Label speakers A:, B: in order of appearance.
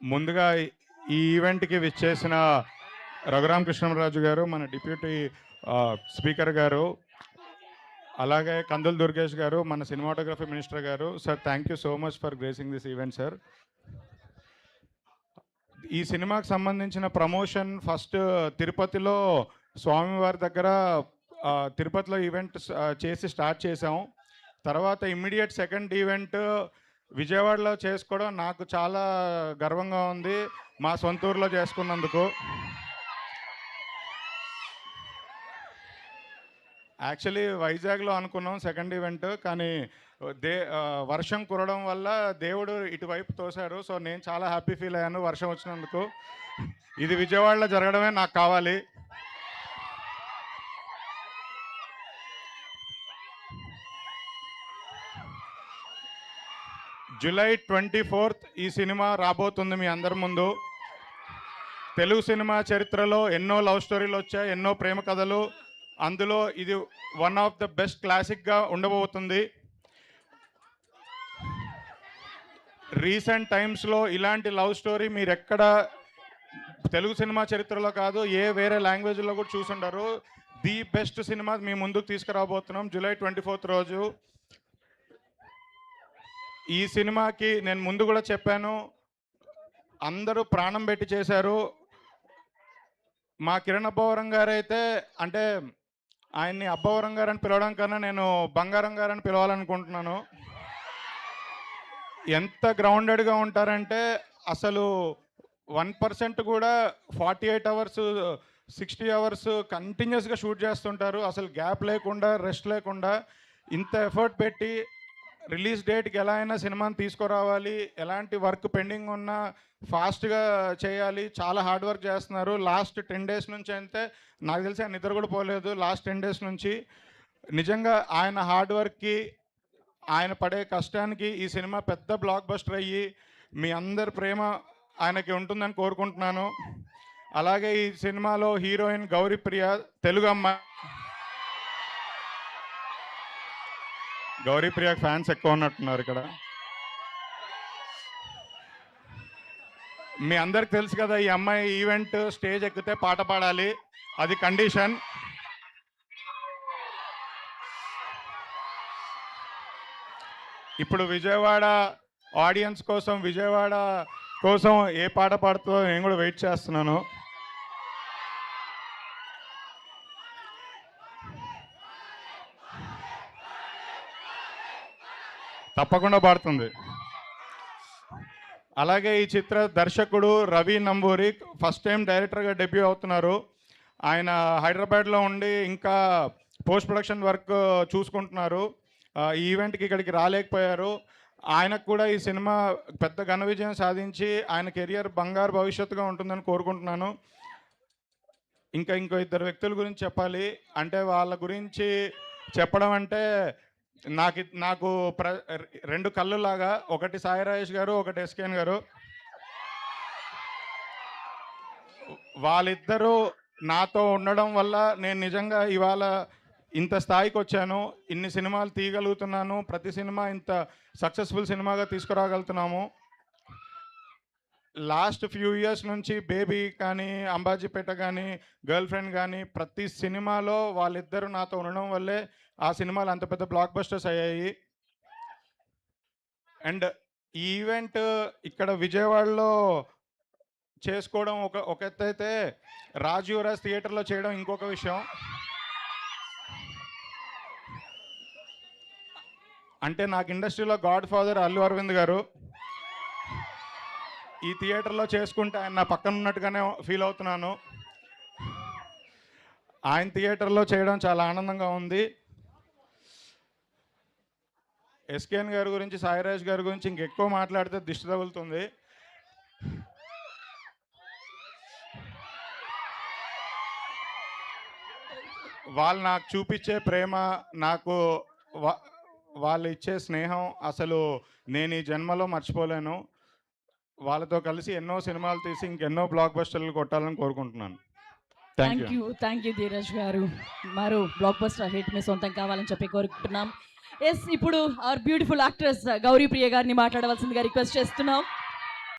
A: ముందుగా ఈ ఈవెంట్కి విచ్చేసిన రఘురామకృష్ణరాజు గారు, మన డిప్యూటీ స్పీకర్ గారు, అలాగే కందుల దుర్గేష్ గారు, మన సినిమాటోగ్రఫీ మినిస్టర్ గారు. Sir, thank you so much for gracing this event sir. ఈ సినిమాకి సంబంధించిన ప్రమోషన్ ఫస్ట్ తిరుపతిలో స్వామివారి దగ్గర తిరుపతిలో ఈవెంట్ చేసి స్టార్ట్ చేసాం. తర్వాత ఇమ్మీడియట్ సెకండ్ ఈవెంట్ విజయవాడలో చేసుకోవడం నాకు చాలా గర్వంగా ఉంది, మా సొంత ఊరిలో చేసుకున్నందుకు. యాక్చువల్లీ వైజాగ్లో అనుకున్నాం సెకండ్ ఈవెంట్, కానీ వర్షం కురవడం వల్ల దేవుడు ఇటువైపు తోశారు. సో నేను చాలా హ్యాపీ ఫీల్ అయ్యాను వర్షం వచ్చినందుకు. ఇది విజయవాడలో జరగడమే నాకు కావాలి. జూలై 24th ఈ సినిమా రాబోతుంది మీ అందరి ముందు. తెలుగు సినిమా చరిత్రలో ఎన్నో లవ్ స్టోరీలు వచ్చాయి, ఎన్నో ప్రేమ కథలు. అందులో ఇది వన్ ఆఫ్ ద బెస్ట్ క్లాసిక్గా ఉండబోతుంది. రీసెంట్ టైమ్స్లో ఇలాంటి లవ్ స్టోరీ మీరు ఎక్కడ తెలుగు సినిమా చరిత్రలో కాదు, ఏ వేరే లాంగ్వేజ్లో కూడా చూసుండరు. ది బెస్ట్ సినిమా మీ ముందుకు తీసుకురాబోతున్నాం జూలై 24th రోజు. ఈ సినిమాకి నేను ముందు కూడా చెప్పాను, అందరూ ప్రాణం పెట్టి చేశారు. మా కిరణ్ అబ్బవరం గారు అయితే, అంటే ఆయన్ని అబ్బవరం గారు అని పిలవడం కన్నా నేను బంగారం గారు అని పిలవాలనుకుంటున్నాను. ఎంత గ్రౌండెడ్గా ఉంటారంటే అసలు 1% కూడా 48 hours 60 hours కంటిన్యూస్గా షూట్ చేస్తుంటారు, అసలు గ్యాప్ లేకుండా, రెస్ట్ లేకుండా. ఇంత ఎఫర్ట్ పెట్టి రిలీజ్ డేట్కి ఎలా అయినా సినిమాని తీసుకురావాలి, ఎలాంటి వర్క్ పెండింగ్ ఉన్నా ఫాస్ట్గా చేయాలి, చాలా హార్డ్ వర్క్ చేస్తున్నారు. లాస్ట్ 10 days నుంచి అయితే నాకు తెలిసి ఆయన నిద్ర కూడా పోలేదు లాస్ట్ 10 days నుంచి. నిజంగా ఆయన హార్డ్ వర్క్కి, ఆయన పడే కష్టానికి ఈ సినిమా పెద్ద బ్లాక్ బస్టర్ అయ్యి మీ అందరి ప్రేమ ఆయనకి ఉంటుందని కోరుకుంటున్నాను. అలాగే ఈ సినిమాలో హీరోయిన్ గౌరీప్రియ, తెలుగు అమ్మాయి. గౌరీప్రియ ఫ్యాన్స్ ఎక్కువ ఉన్నట్టున్నారు ఇక్కడ. మీ అందరికి తెలుసు కదా, ఈ అమ్మాయి ఈవెంట్ స్టేజ్ ఎక్కితే పాట పాడాలి, అది కండిషన్. ఇప్పుడు విజయవాడ ఆడియన్స్ కోసం, విజయవాడ కోసం ఏ పాట పాడుతుందో నేను కూడా వెయిట్ చేస్తున్నాను. తప్పకుండా పాడుతుంది. అలాగే ఈ చిత్ర దర్శకుడు రవి నంబూరి ఫస్ట్ టైం డైరెక్టర్గా డెబ్యూ అవుతున్నారు. ఆయన హైదరాబాద్లో ఉండి ఇంకా పోస్ట్ ప్రొడక్షన్ వర్క్ చూసుకుంటున్నారు. ఈ ఈవెంట్కి ఇక్కడికి రాలేకపోయారు. ఆయనకు కూడా ఈ సినిమా పెద్ద ఘన విజయం సాధించి ఆయన కెరియర్ బంగారు భవిష్యత్తుగా ఉంటుందని కోరుకుంటున్నాను. ఇంకో ఇద్దరు వ్యక్తుల గురించి చెప్పాలి. అంటే వాళ్ళ గురించి చెప్పడం అంటే నాకు 2 కళ్ళులాగా, ఒకటి సాయి రాజేష్ గారు, ఒకటి ఎస్కేఎన్ గారు. వాళ్ళిద్దరూ నాతో ఉండడం వల్ల నేను నిజంగా ఇవాళ ఇంత స్థాయికి వచ్చాను, ఇన్ని సినిమాలు తీయగలుగుతున్నాను, ప్రతి సినిమా ఇంత సక్సెస్ఫుల్ సినిమాగా తీసుకురాగలుగుతున్నాము. లాస్ట్ ఫ్యూ ఇయర్స్ నుంచి బేబీ కానీ, అంబాజీపేట కానీ, గర్ల్ ఫ్రెండ్ కానీ, ప్రతి సినిమాలో వాళ్ళిద్దరూ నాతో ఉండడం వల్లే ఆ సినిమాలు అంత పెద్ద బ్లాక్ బస్టర్స్ అయ్యాయి. అండ్ ఈ ఈవెంట్ ఇక్కడ విజయవాడలో చేసుకోవడం ఒక ఎత్తు అయితే, రాజ్ యువరాజ్ థియేటర్లో చేయడం ఇంకొక విషయం. అంటే నాకు ఇండస్ట్రీలో గాడ్ ఫాదర్ అల్లు అరవింద్ గారు. ఈ థియేటర్లో చేసుకుంటే ఆయన నా పక్కన ఉన్నట్టుగానే ఫీల్ అవుతున్నాను. ఆయన థియేటర్లో చేయడం చాలా ఆనందంగా ఉంది. ఎస్కేఎన్ గారి గురించి, సాయిరాజ్ గారి గురించి ఇంకెక్కువ మాట్లాడితే దిష్టి తగులుతుంది. వాళ్ళు నాకు చూపించే ప్రేమ, నాకు వాళ్ళు ఇచ్చే స్నేహం అసలు నేను ఈ జన్మలో మర్చిపోలేను. వాళ్ళతో కలిసి ఎన్నో సినిమాలు తీసి ఇంకెన్నో బ్లాక్ బస్టర్లు కొట్టాలని కోరుకుంటున్నాను.
B: థ్యాంక్ యూ ధీరజ్ గారు. మరో బ్లాక్ బస్టర్ హిట్ మీ సొంతం కావాలని చెప్పి కోరుకుంటున్నాం. ఎస్, ఇప్పుడు అవర్ బ్యూటిఫుల్ యాక్ట్రెస్ గౌరీప్రియ గారిని మాట్లాడవలసిందిగా రిక్వెస్ట్ చేస్తున్నాం.